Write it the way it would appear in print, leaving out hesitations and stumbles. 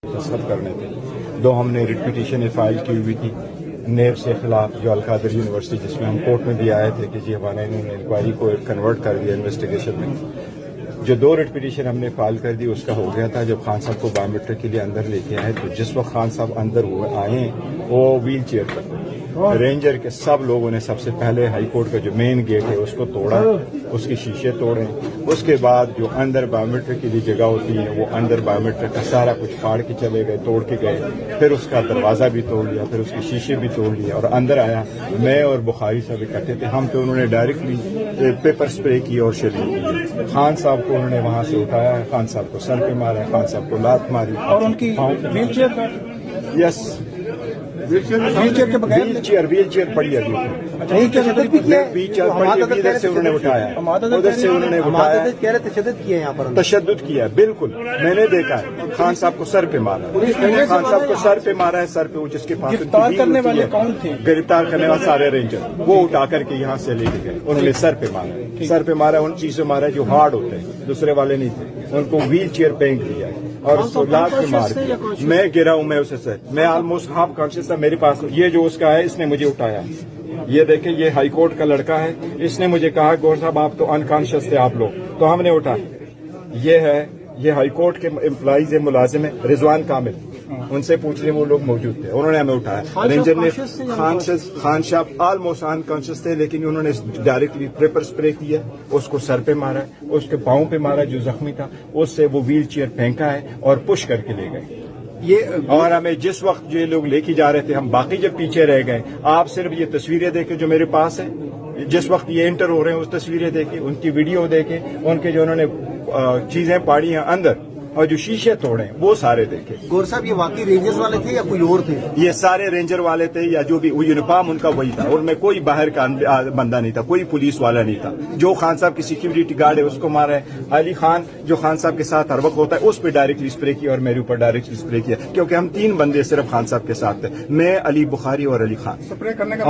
दस्तखत करने थे। दो हमने रिट पिटीशन फाइल की हुई थी नेब से खिलाफ, जो अलकादर यूनिवर्सिटी, जिसमें हम कोर्ट में भी आए थे कि जी हमारे इन्होंने इंक्वायरी को कन्वर्ट कर दिया इन्वेस्टिगेशन में। जो दो रिट पिटीशन हमने फाइल कर दी उसका हो गया था। जब खान साहब को बायोमेट्रिक के लिए अंदर लेके आए तो जिस वक्त खान साहब अंदर हुए आए वो व्हील चेयर पर, रेंजर के सब लोगों ने सबसे पहले हाई कोर्ट का जो मेन गेट है उसको तोड़ा, उसके शीशे तोड़े। उसके बाद जो अंदर बायोमेट्रिक की जगह होती है वो अंदर बायोमेट्रिक का सारा कुछ फाड़ के चले गए, तोड़ के गए। फिर उसका दरवाज़ा भी तोड़ लिया, फिर उसके शीशे भी तोड़ लिए और अंदर आया। मैं और बुखारी साहब इकट्ठे थे, हम पे उन्होंने डायरेक्टली पेपर स्प्रे की और शरीक की। खान साहब को उन्होंने वहाँ से उठाया, खान साहब को सर पे मारा, खान साहब को लात मारी और उनकी wheel chair yes wheel chair पड़ी अभी इधर से उन्होंने उठाया, उधर से उन्होंने उठाया, तशद्दुद किया यहाँ पर, तशद्दुद किया। बिल्कुल मैंने देखा है, खान साहब को सर पे मारा, खान साहब को सर पे मारा है, सर पे जिसके पास गिरफ्तार करने वाले कौन थे? गिरफ्तार करने वाले सारे रेंजर, वो उठा करके यहाँ से लेके गए, उन्होंने सर पे मारा, सर पे मारा, उन चीजों मारा जो हार्ड होते हैं, दूसरे वाले नहीं थे। उनको व्हील चेयर फेंक दिया और उसको लात के मार दिया। मैं गिरा हूं, मैं उससे मैं ऑलमोस्ट हाफ कॉन्शियस था। मेरे पास ये जो उसका है, इसने मुझे उठाया, ये देखें, ये हाई कोर्ट का लड़का है, इसने मुझे कहा गौर साहब आप तो अनकॉन्शियस थे आप लोग, तो हमने उठा। ये है, ये हाई कोर्ट के एम्प्लॉइज है, मुलाजिम है, रिजवान कामिल, उनसे पूछ रहे वो लोग मौजूद थे, उन्होंने हमें उठाया। रेंजर ने खान साहब ऑलमोस्ट अनकॉन्शियस थे, लेकिन उन्होंने डायरेक्टली पेपर स्प्रे किया, उसको सर पे मारा, उसके पाँव पे मारा जो जख्मी था, उससे वो व्हील चेयर फेंका है और पुश करके ले गए। ये और हमें जिस वक्त ये लोग लेके जा रहे थे, हम बाकी जब पीछे रह गए, आप सिर्फ ये तस्वीरें देखें जो मेरे पास है, जिस वक्त ये एंटर हो रहे हैं उस तस्वीरें देखें, उनकी वीडियो देखें, उनके जो उन्होंने चीजें पाड़ी हैं अंदर और जो शीशे तोड़े वो सारे देखे। गौर साहब ये वाकई रेंजर्स वाले थे या कोई और थे? ये सारे रेंजर वाले थे, या जो भी यूनिफॉर्म उनका वही था, उनमें कोई बाहर का बंदा नहीं था, कोई पुलिस वाला नहीं था। जो खान साहब की सिक्योरिटी गार्ड है उसको मारा है। अली खान जो खान साहब के साथ हर वक्त होता है उस पर डायरेक्टली स्प्रे किया और मेरे ऊपर डायरेक्टली स्प्रे किया, क्योंकि हम 3 बंदे सिर्फ खान साहब के साथ थे, मैं, अली बुखारी और अली खान। स्प्रे करने का